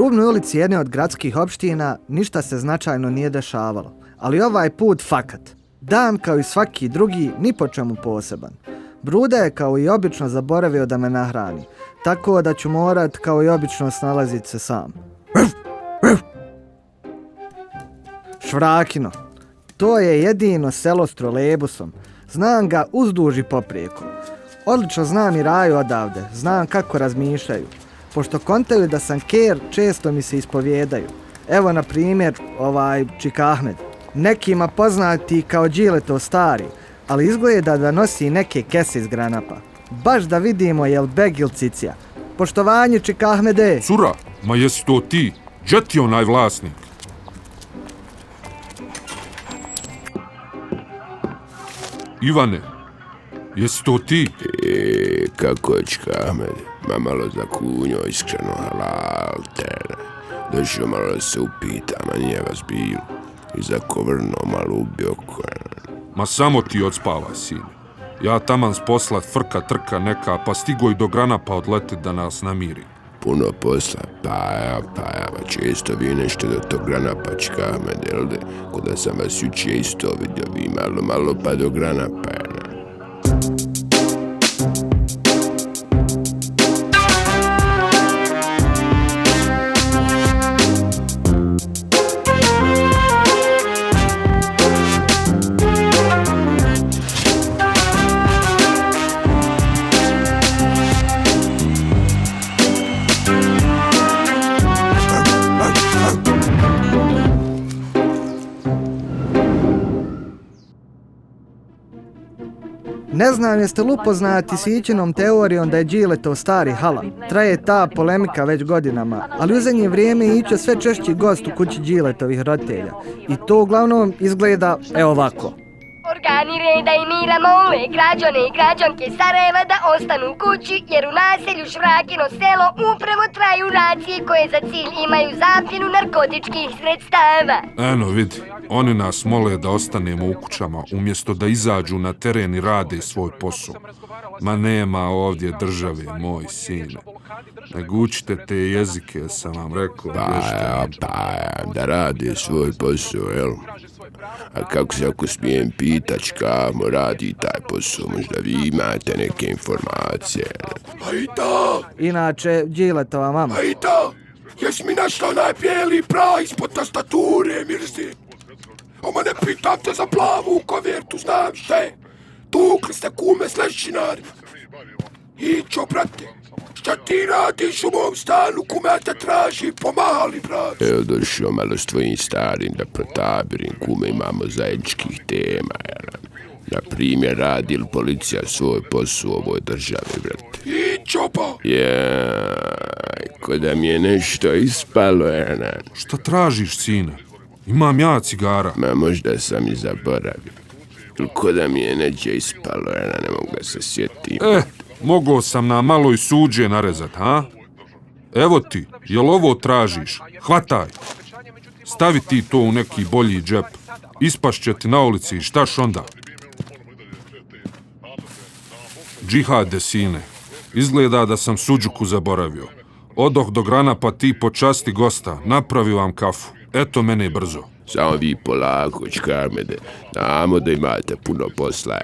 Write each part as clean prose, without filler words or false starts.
rubnoj ulici jedne od gradskih opština ništa se značajno nije dešavalo, ali ovaj put fakat. Dan kao i svaki drugi, ni po čemu poseban. Bruda je kao i obično zaboravio da me nahrani, tako da ću morat kao i obično snalazit se sam. Švrakino. To je jedino selo s trolebusom. Znam ga uzduž i poprijeko. Odlično znam i Raju odavde, znam kako razmišljaju. Pošto kontaju da sam ker, često mi se ispovjedaju. Evo, na primjer, Čik Ahmed. Nekima poznati kao Điletov stari, ali izgleda da nosi neke kese iz granapa. Baš da vidimo jel beg il cicija. Poštovanje, Čik Ahmede! Cura, ma jesi to ti? Gdje ti onaj vlasnik? Ivane, jesi to ti? Kako je Čik Ahmed? Ma malo zakunjo, iskreno halal tene. Došao malo da se upitam, a nije vas bilo. I zakovrno malo ubio koje. Ma samo ti odspavaj, sine. Ja taman s posla frka trka neka, pa stigo i do granapa odletit da nas namiri. Puno posla, pa ja, često vi nešto do tog granapa Čik Ahmed, jel de? Kuda sam vas juče isto vidio, vi malo pa do granapa, ne? Ne znam jeste li upoznati s Ićinom teorijom da je Điletov stari halal. Traje ta polemika već godinama, ali u zadnje vrijeme je Ićo sve češći gost u kući Điletovih roditelja. I to uglavnom izgleda ovako. Organi reda i mira mole građane i građanke Sarajeva da ostanu kući, jer u naselju Švrakino selo upravo traju racije koje za cilj imaju zapljenu narkotičkih sredstava. Eno vidi, oni nas mole da ostanemo u kućama umjesto da izađu na teren i rade svoj posao. Ma nema ovdje države, moj sine. Nego učite te jezike, sam vam rekao. Da rade svoj posao, jel? A kako se ako smijem pitać kamo radi taj posao, možda vi imate neke informacije? Ajda! Inače, Điletova mama. Ajda! Jes mi našla onaj bijeli pra ispod tastature, Mirzi? Oma ne pitam te za plavu kovertu, znam šta. Tukli ste kume s lešinarima. Ićo, brate, šta ti radiš u mom stanu, kume te traži, pomali, brate? Evo došao malo s tvojim starim da protabirim, kume imamo zajedničkih tema, jel? Na primjer, radi li policija svoj posao u ovoj državi, brate? Ićo, pa! Jaj, ko da mi je nešto ispalo, jel? Šta tražiš, sine? Imam ja cigara. Ma možda sam i zaboravio. Ko da mi je neđe ispalo, jel? Ne mogu da se sjetim. Mogao sam na malo i suđe narezat, ha? Evo ti, jel ovo tražiš? Hvataj! Stavi ti to u neki bolji džep. Ispašće ti na ulici i štaš onda? Džihade, sine. Izgleda da sam suđuku zaboravio. Odoh do granapa ti počasti gosta. Napravi vam kafu. Eto mene brzo. Samo vi polako, Čik Ahmede. Znamo da imate puno posla,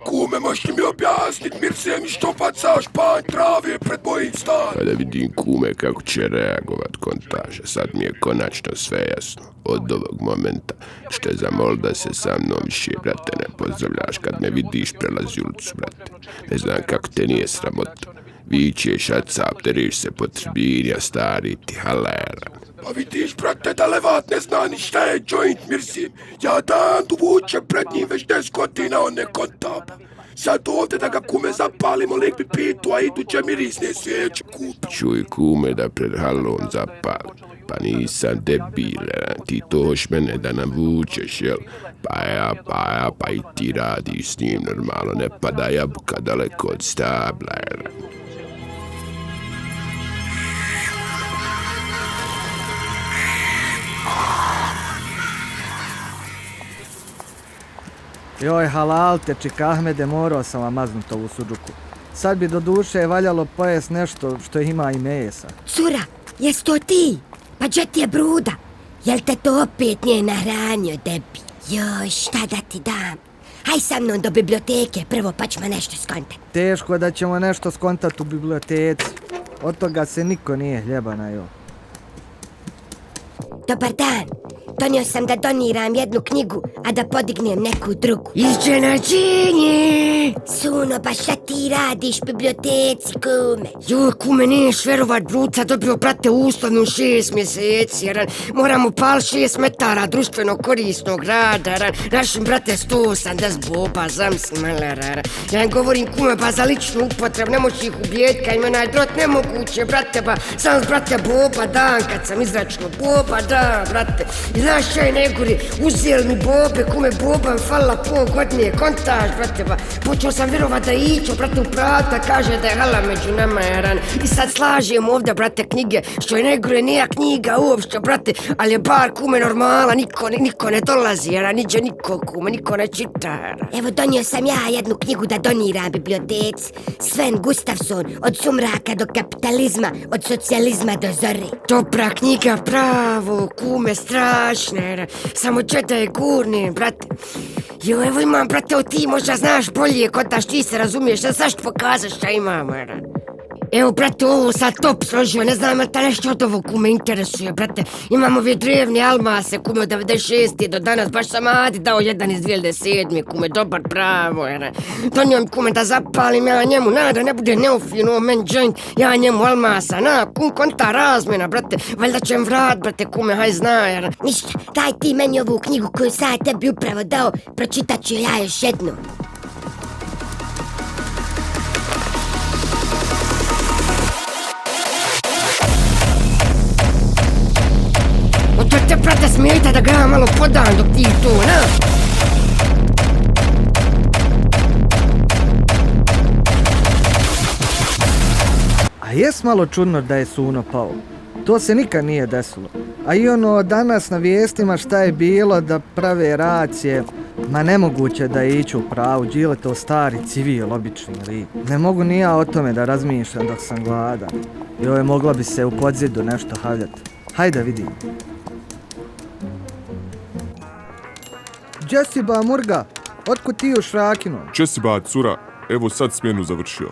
Kume, možeš mi objasnit, Mirce, mi što bacaš panj trave pred mojim stanom? Kada vidim, kume, kako će reagovat kontaža, sad mi je konačno sve jasno. Od ovog momenta što je zamol da se sa mnom više, brate, ne pozdravljaš kad me vidiš prelazi ulicu, brate. Ne znam kako te nije sramota. Vičeš, acapteriš se po tribini, a stari ti halera. Pa vidiš, brate, da Levat ne zna ni šta je joint, Mirsi. Ja dan duvučem pred njim već 10 godina, on ne kontaba. Sad ovdje da ga kume zapalimo, lik bi pitu, a iduće mirisne svijeće kupi. Čuj, kume, da pred halom zapalim. Pa nisam debil, ti to hoš mene da nam vučeš, jel? Pa i ti radiš s njim normalno, ne pada jabuka daleko od stabla, jel? Joj, halal te, Čik Ahmede, morao sam vam maznut ovu suđuku. Sad bi do duše valjalo pojest nešto što ima i mesa. Cura, jes to ti? Pa gdje ti je Bruda? Jel te to opet nije nahranio, debi? Joj, šta da ti dam? Haj sa mnom do biblioteke prvo pa ćemo nešto skontati. Teško da ćemo nešto skontati u biblioteci. Od toga se niko nije hljeba najeo. Dobar dan. Donio sam da doniram jednu knjigu, a da podignem neku drugu. Iznenađenje! Suno, pa šta ti radiš u biblioteci, kume? Joj, kume, neš verovat, Bruca dobio, brate, uslovnu 6 mjeseci, jer moram upal 6 metara društveno korisnog rada, našim, brate, 180 boba, zamisli, malara. Ja im govorim, kume, pa za ličnu upotrebu, ne moći ih ubijet, kaj me najdrot nemoguće, brate, pa sam, brate, boba dan, kad sam izračilo, boba dan, brate. I znaš šta je negori, uzeli mi bobe, kume, boba mi falila pol godine, kontaž, brate, pa počeo sam vjerovat da iću, brate, u prata, kaže da je hala među nama, jaran. I sad slažem ovdje, brate, knjige, što je negore, nija knjiga uopšte, brate, ali je bar, kume, normala, niko ne dolazi, jaran, niđe niko, kume, niko ne čita, jaran. Evo, donio sam ja jednu knjigu da doniram biblioteci. Sven Gustafsson, od sumraka do kapitalizma, od socijalizma do zore. Dobra knjiga, pravo, kume, strašna, jaran. Samo četa je gurne, brate. Jo, evo imam, brate, ti možda znaš bolje, kotaš, ti se razumiješ, da zašto pokazaš šta imam, jaran. Evo, brate, ovo sad top složio, ne znam, ta nešto od ovog kume interesuje, brate. Imam ove drevne almase, kume, od 96. do danas, baš sam Adi dao jedan iz 2007. Kume, dobar, pravo, jer donio mi, kume, da zapalim ja njemu, da ne bude neofino, men joint, ja njemu almasa, konta razmjena, brate, valjda će vrat, brate, kume, haj zna, jer... Ništa, daj ti meni ovu knjigu koju sam tebi upravo dao, pročitat ću ja još jednu. To te, brate, smijete da ga ja malo podam dok ti to, na? A jes malo čudno da je Suno pao. To se nikad nije desilo. A i ono danas na vijestima šta je bilo da prave racije, ma nemoguće da je ići u pravu, Đile to stari civil, obični lik. Ne mogu ni ja o tome da razmišljam dok sam gladan. Joj, mogla bi se u podzidu nešto havljati. Hajde vidim. Gdje si ba, Murga? Otkud ti u Šrakinu? Česi ba, cura, evo sad smjenu završio.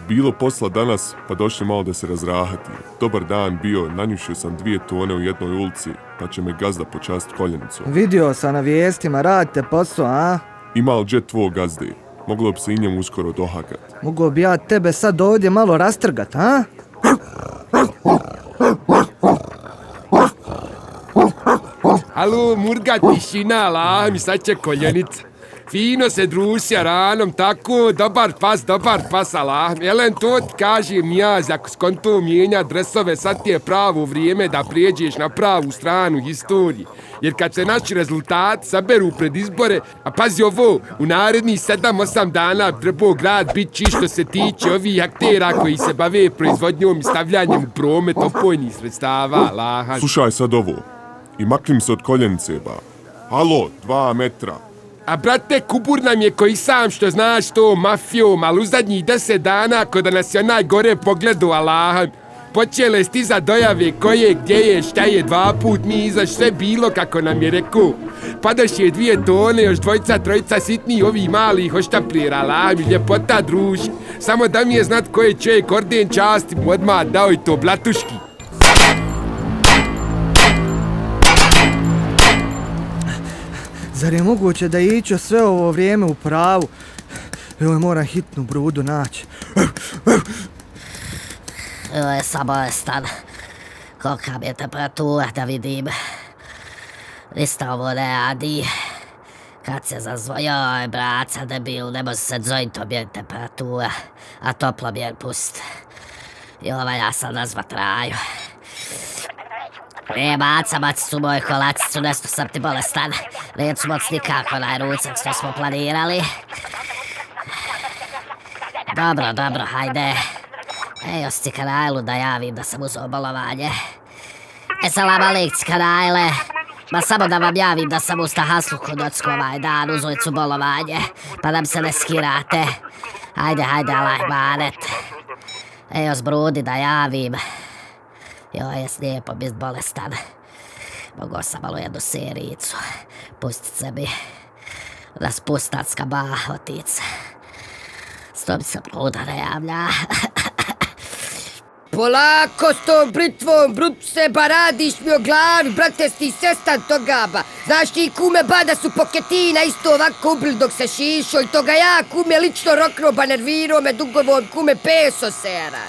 Bilo posla danas, pa došli malo da se razrahati. Dobar dan bio, nanjušio sam 2 tone u jednoj ulici, pa će me gazda počast koljenicom. Vidio sam na vijestima, radite posao, a? Ima li džet tvoj gazde? Moglo bi se i njemu uskoro dohakat. Mogu bi ja tebe sad ovdje malo rastrgat, a? Alo, Murga, tišina, lahmi, sad će koljenica. Fino se drusja ranom, tako, dobar pas, lahmi. Jelen, to ti kažem ja, ako skonto mijenja dresove, sad ti je pravo vrijeme da prijeđeš na pravu stranu historije. Jer kad se naši rezultati saberu pred izbore, a pazi ovo, u narednih 7-8 dana trebao grad bit čisto što se tiče ovih aktera koji se bave proizvodnjom i stavljanjem u promet opojnih sredstava, lahmi. Slušaj sad ovo. I maknim se od koljenice, ba. Halo, 2 metra. A brate, kubur nam je koji sam što znaš to mafijom, ali u zadnjih 10 dana ko da nas je onaj gore pogledu, Allaha. Počele stiza dojave koje, gdje je, šta je, 2 put mi izaš, sve bilo kako nam je rekao. Padaš je 2 tone, još 2-3 sitnih ovih malih oštaplira, Allaha mi ljepota druži. Samo da mi je znat ko je čovjek, orden časti mu odmah dao i to blatuški. Zar je moguće da je ićo sve ovo vrijeme u pravu? Evo, moram hitnu Brudu naći. Ovo je bolestan. Kolika mi je temperatura da vidim. Ništa ovo ne radi. Kad se zazvojoj, braca debil, ne može se jointom jer temperatura, a toplo mi je pust. I ja sam nazvat raju. Baci su moj kolačicu, nešto sam ti bolestan. Neću moc nikako onaj ručak što smo planirali. Dobro, hajde. Još ti kanajlu da javim da sam uzeo bolovanje. Salam alik, kanajle. Ma samo da vam javim da sam u Stahasluku nocku ovaj dan, uzeli su bolovanje, pa nam se ne skirate. Hajde, Allah manet. Evo zbrudi da javim. Joj, je slijepo bit bolestan. Mogao sam malo jednu serijicu. Pustit se mi. Raspustacka bahotica. Sto mi se bruda ne javlja. Polako s tom britvom, brut se ba radiš mi o glavi, brate sti sestan toga ba. Znaš ti kume ba da su poketina isto ovako ubili dok se šišo i toga ja kume lično rokno ba nervirao me dugovom kume peso sera.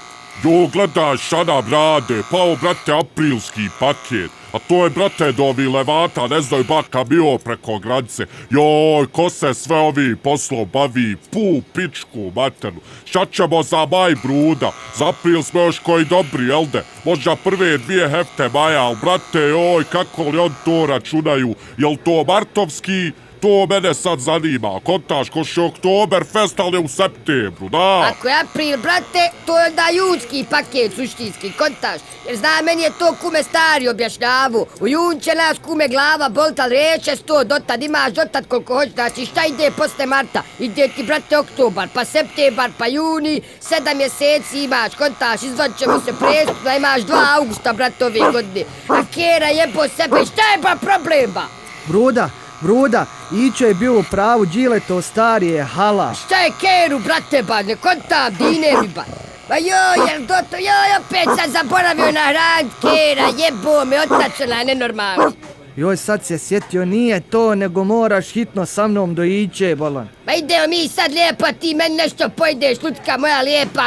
Jo, gledaš sada, brade, pao, brate, aprilski paket. A to je, brate, do ovi levata, ne znaju baka bio preko granice. Joj, ko se sve ovi poslo bavi, pičku, maternu. Šta ćemo za maj, bruda? Za april smo još koji dobri, jelde? Možda prve 2 hefte maja, ali, brate, joj, kako li on to računaju? Jel to martovski? To mene sad zanima. Kontaš ko še Oktoberfest, ali u septembru, da? Ako je april, brate, to je onda junski paket suštinski, kontaš. Jer zna, meni je to kume stari objašnjavu. U jun će nas kume glava bolt, ali reče 100, dotad imaš dotad koliko hoćeš. Znači šta ide posle marta? Ide ti, brate, oktobar, pa septembar, pa juni, 7 mjeseci imaš, kontaš, izvadit ćemo se prestup, da imaš 2 augusta, brate, ove godine. A kera jebo sebe, šta je ba problema? Bruda, Ićo je bio u pravu, Đileto stari je hala. Šta je keru, brate, ba, ne kontam, dine mi ba. Ma joj, jel doto, joj, opet sam zaboravio na hran, kera, jebo me, otačela, nenormalno. Joj, sad se sjetio, nije to, nego moraš hitno sa mnom do Iće, bolan. Ma idemo mi sad lijepo, ti meni nešto pojdeš, lutka moja lijepa,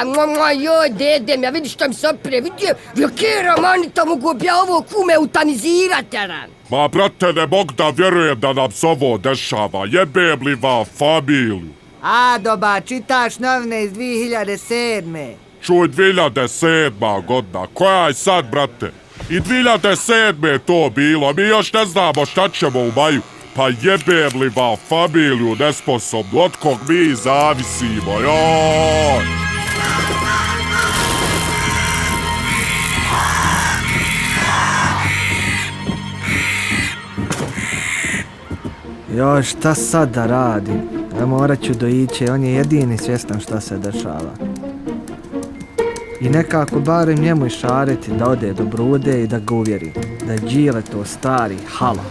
joj, dedem, ja vidiš što mi se opire, vidio, kera, mani to mogu bi ja ovo kume eutanizirat, jaran. Ma, brate, ne mogu da vjerujem da nam se ovo dešava. Jebem li va familiju? Doba, čitaš novine iz 2007. Čuj, 2007. godina. Koja je sad, brate? I 2007. je to bilo. Mi još ne znamo šta ćemo u maju. Pa jebem li va familiju nesposobnu, od kog mi zavisimo, joj! Joj, šta sad da radim? Ja morat ću do Iće, on je jedini svjestan šta se dešava. I nekako barem njemu išariti da ode do Brude i da ga uvjeri da je Đileto stari hala.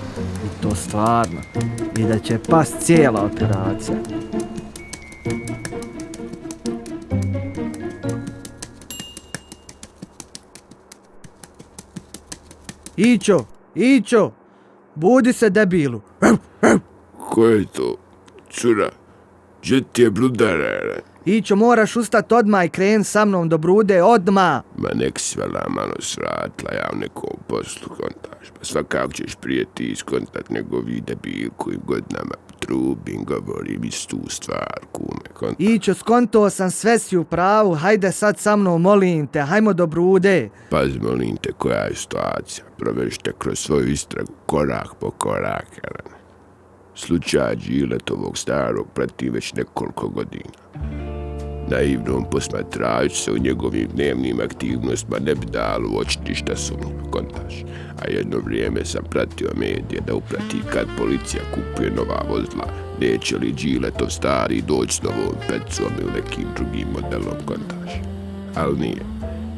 I to stvarno. I da će past cijela operacija. Ićo, budi se debilu. Ko je to? Cura, gdje ti je Brudara? Ićo, moraš ustat odmah i kren sa mnom do Brude, odmah. Ma nek si vela malo svratila, ja u nekom poslu kontaš. Pa svakako ćeš prije ti iskontat nego vi debil kojim godinama trubim, govorim istu stvar, kume, kontaš. Ićo, skonto sam, sve si u pravu, hajde sad sa mnom, molim te, hajmo do Brude. Pazi, molim te, koja je situacija. Provežite kroz svoju istragu, korak po korak, jaran. Slučaj Điletovog starog pratim već nekoliko godina. Naivnom posmatrajući se u njegovim dnevnim aktivnostima ne bi dalo uočiti šta sumnjivo, kontaš. A jedno vrijeme sam pratio medije da uprati kad policija kupuje nova vozila, neće li Điletov stari doći s novom pecom ili nekim drugim modelom, kontaš. Ali nije.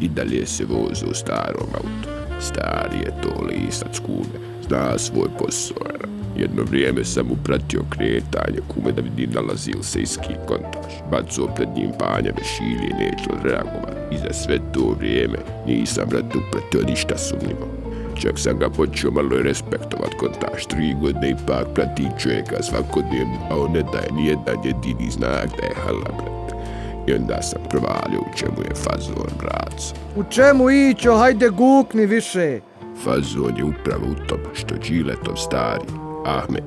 I dalje se voze u starom autu. Stari je to lisac, kume. Zna svoj posao. Jedno vrijeme sam upratio kretanje, kume, da vidim nalazi li se iski, kontaš. Baco pred njim panjave šilje, neće li reagovat. I za sve to vrijeme nisam, brate, upratio ništa sumnjivo. Čak sam ga počeo malo i respektovat, kontaš. 3 godine ipak pratim čovjeka svakodnevno, a on ne daje nijedan jedini znak da je hala, brate. I onda sam provalio u čemu je fazon, braco. U čemu, Ićo, hajde gukni više. Fazon je upravo u tom što Điletov stari Ahmed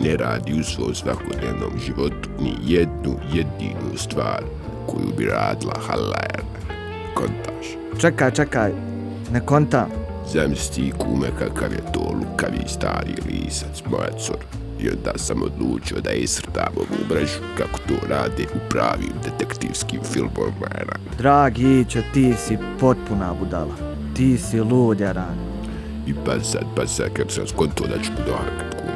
ne radi u svom svakodnevnom životu ni jednu jedinu stvar koju bi radila halajerna. Kontaš? Čekaj, ne kontam. Zamisli, kume, kakav je to lukavi stari lisac, moja cura. I onda sam odlučio da isrdam ovu mrežu kako to rade u pravim detektivskim filmovima. Dragi Ićo, ti si potpuna budala. Ti si lud, jaran. I pa sad kad sam skonto da ću dohakat, kume.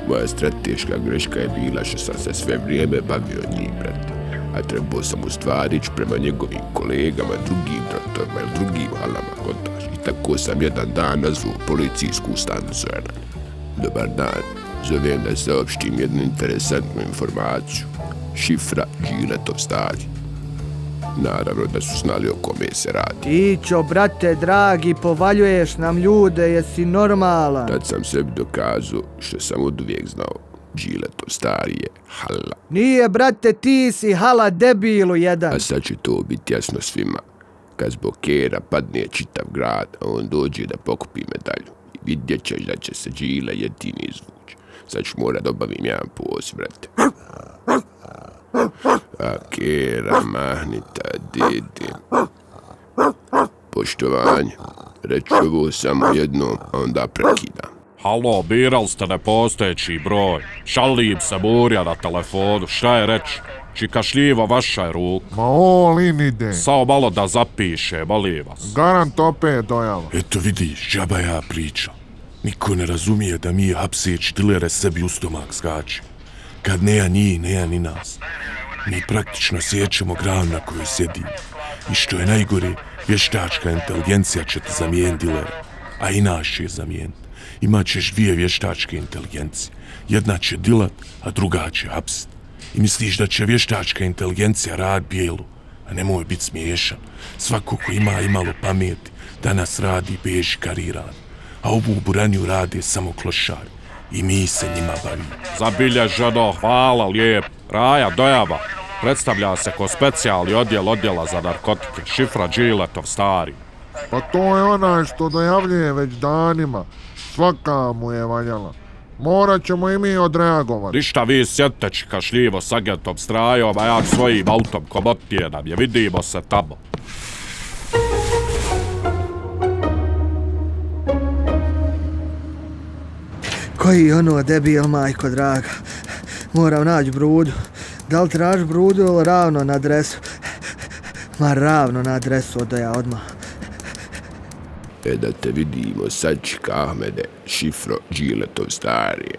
Moja strateška greška je bila što sam se sve vrijeme bavio njih, brate. A trebao sam u stvari ići prema njegovim kolegama, drugim tratovima ili drugim halama, kontaš. I tako sam jedan dan nazvao policijsku stanicu. Dobar dan, zovem da saopštim jednu interesantnu informaciju. Šifra Điletov stari. Naravno da su znali o kome se radi. Ićo, brate dragi, povaljuješ nam ljude, jesi normalan? Tad sam sebi dokazao što sam oduvijek znao. Điletov stari je hala. Nije, brate, ti si hala debilu jedan. A sad će to biti jasno svima. Kad zbog kera padne čitav grad, a on dođe da pokupi medalju. I vidjet ćeš da će se Đile jedini izvući. Sad ću morat da obavim jedan poziv, brate. A kera, mahnita, didi. Poštovanje. Reću ovo samo jednom, a onda prekidam. Halo, birali ste nepostojeći broj. Šalim se burja na telefonu, šta je reći? Čikašljivo vaša je ruka. Ma all-in ide. Samo malo da zapiše, molim vas. Garant opet dojava. Eto vidiš, džaba ja pričam. Niko ne razumije da mi hapseći dilere sebi u stomak skači. Kad neja njih, neja ni nas. Mi praktično sjećamo granu na kojoj sjedimo. I što je najgore, vještačka inteligencija će te zamijeniti dilere. A i naš će je zamijeniti. Imaćeš dvije vještačke inteligencije. Jedna će dilat, a druga će hapsit. I misliš da će vještačka inteligencija rad bijelu, a nemoj biti smiješan. Svako ko ima imalo pameti, danas radi beži kariran. A ovu buranju rade samo klošari. I mi se njima bavimo. Zabilježeno, hvala lijep. Raja dojava. Predstavlja se ko specijalni odjela za narkotike. Šifra Điletov stari. Pa to je onaj što dojavljuje već danima. Svaka mu je valjala. Morat ćemo i mi odreagovati. Ništa vi sjedite čikašljivo s agentom Strajom, a ja svojim autom komotnije nam je. Vidimo se tamo. Koji ono debil, majko draga. Moram naći Brudu. Da li traži Brudu ili ravno na adresu? Ma ravno na adresu odo ja odmah. Da te vidimo sad, čika Ahmede, šifro Điletov stari.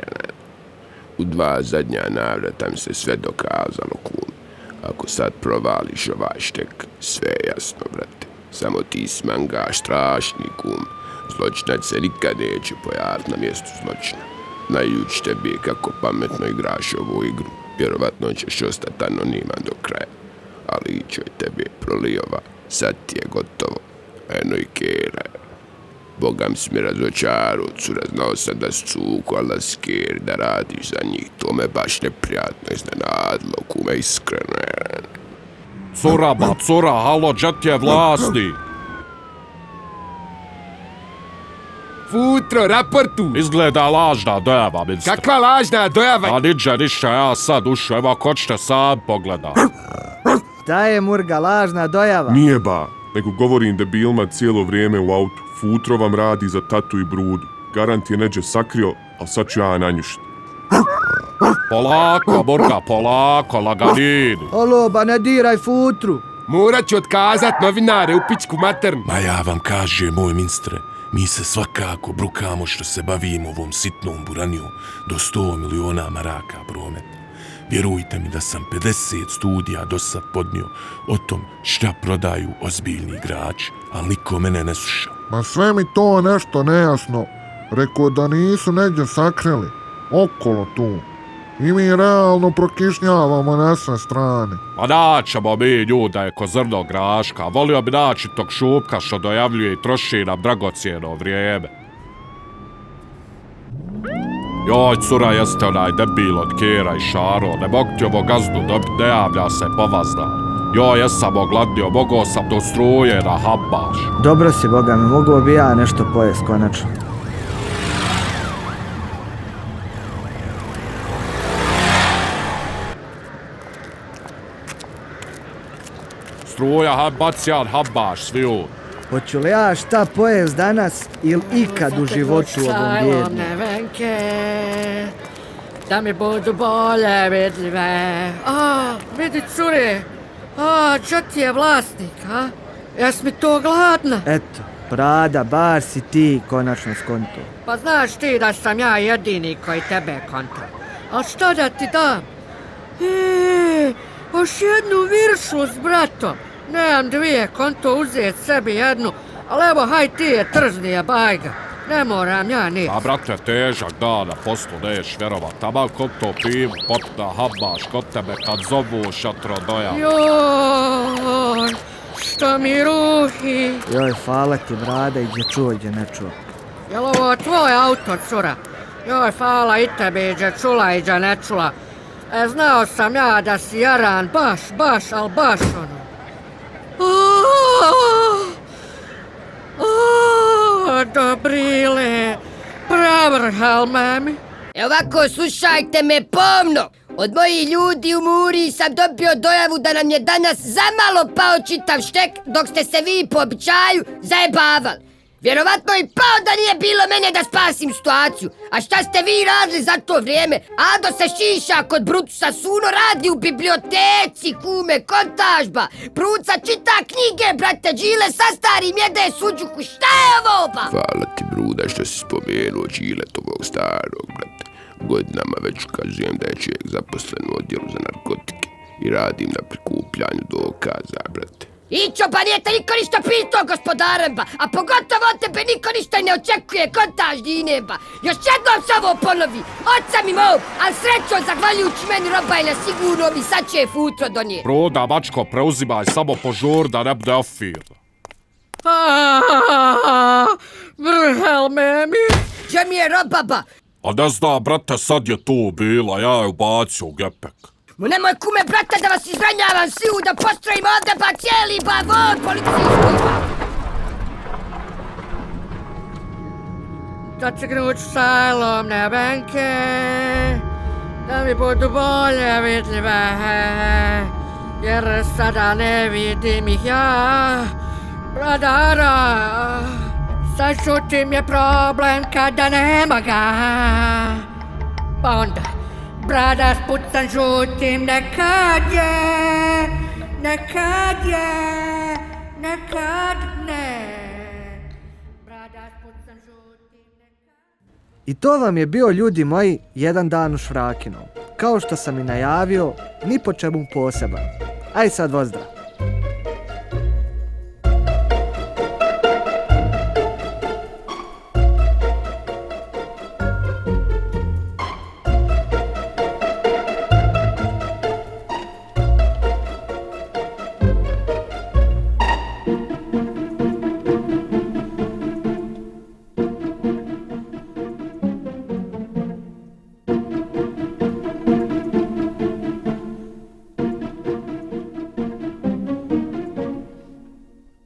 U 2 zadnja navrata mi se sve dokazalo, kum. Ako sad provališ ovaj štek, sve je jasno, brate. Samo ti smangaš strašni, kum. Zločinac se nikad neće pojaviti na mjestu zločina. Znajući tebi kako pametno igraš ovu igru, vjerovatno ćeš ostati anoniman do kraja. Ali ićoj tebi prolijova, sad ti je gotovo. Eno i kera. Bogam si mi razočarao, cura, znao sam da su cuku, ali sker da radiš za njih. To me baš neprijatno iznenadilo, kume, iskreno. Cura, ba cura, halo, džet je vlasti. Futro, raportu! Izgleda lažna dojava, ministre. Kakva lažna dojava? A niđe ništa, ja sad ušao, evo ko ćete sad pogleda. Da je murga lažna dojava. Nije ba, nego govorim debilima cijelo vrijeme u autu. Futro vam radi za tatu i Brudu. Garant je neđe sakrio, ali sad ću ja nanjušiti. Polako, murga, polako, laganinu. Alo, ba ne diraj Futru. Morat ću otkazat novinare u pičku maternu. Ma ja vam kažem, moj ministre, mi se svakako brukamo što se bavimo ovom sitnom buranijom do 100 miliona maraka prometa. Vjerujte mi da sam 50 studija do sad podnio o tom šta prodaju ozbiljni igrači, ali niko mene ne sluša. Ma sve mi to nešto nejasno. Rekao da nisu neđe sakrili. Okolo tu. I mi realno prokišnjavamo na sve strane. Ma naćemo mi ljude ko zrno graška. Volio bi naći tog šupka što dojavljuje i troši nam dragocijeno vrijeme. Joj, cura, jeste onaj debil od Kera i Šaro. Ne mogu ti ovo gazdu dobiti, ne javlja se povazdan. Joj, jesam ogladnio, mogao sam do struje na hambaš. Dobro si, boga mi, mogao bi ja nešto pojest konačno. Struja, hambacijan, hambaš, sviju. Hoću li ja šta pojest danas ili ikad u životu ovom bijednu? Nevenke, da mi budu bolje vidljive. Vidi cure, čo ti je vlasnik, a? Jes mi to gladna? Eto, Brada, bar si ti konačno skonto. Pa znaš ti da sam ja jedini koji tebe konta. A što da ti dam? Još jednu viršu s bratom. Nemam dvije, konto uzet sebi jednu, ali evo, haj ti je trznije, bajga. Ne moram ja ni. A brate, težak dan na poslu, neš vjerovat. Tamo kod to pivu, popna, habaš, kod tebe kad zovu šatro doja. Joj, što mi ruhi. Joj, hvala ti, brada, i gdje čuo, gdje ne čuo. Jel ovo tvoj auto, cura? Joj, hvala i tebi, gdje čula i gdje ne čula. Znao sam ja da si jaran, baš, al baš ono. Dobrile, pravrhal mami. Ovako, slušajte me pomno. Od mojih ljudi u Muri sam dobio dojavu da nam je danas zamalo pao čitav štek dok ste se vi po običaju zajebavali. Vjerovatno i pao da nije bilo mene da spasim situaciju. A šta ste vi radili za to vrijeme? Ado se šiša kod Brutusa, Suno radi u biblioteci, kume, kontažba. Bruca čita knjige, brate, Đile sa starim jede suđuku. Šta je ovo, ba? Hvala ti, Bruda, što si spomenuo Điletovog starog, brate. Godinama već ukazujem da je čovjek zaposlen u odjelu za narkotike i radim na prikupljanju dokaza, brate. Ićo, pa nije te niko ništa pitao, gospodarem, ba. A pogotovo od tebe niko ništa ne očekuje, kontaždine, ba. Još jednom se ovo ponovi. Oca mi mog, ali srećo, zahvaljujući meni roba je na sigurno mi sad će je futro donijeti. Broda, mačko, preuzimaj, samo požur da ne bude afir. Vrhal mami. Gdje mi je roba, ba? A ne zna, brate, sad je tu bila, ja je ubacio u gepek. Nemoj, kume, brate, da vas izranjavam svu, da postrojim ovdje pa cijeli bavon policijski. Da će gnuć salom nebenke, da mi budu bolje vidljive, jer sada ne vidim ih ja, bradara. Sad šutim je problem kada nema ga, pa onda brada spucan žutim nekad je, nekad ne. Brada spucan žutim nekad. I to vam je bio, ljudi moji, jedan dan u Švrakinom. Kao što sam i najavio, ni po čemu poseban. Aj sad, pozdrav!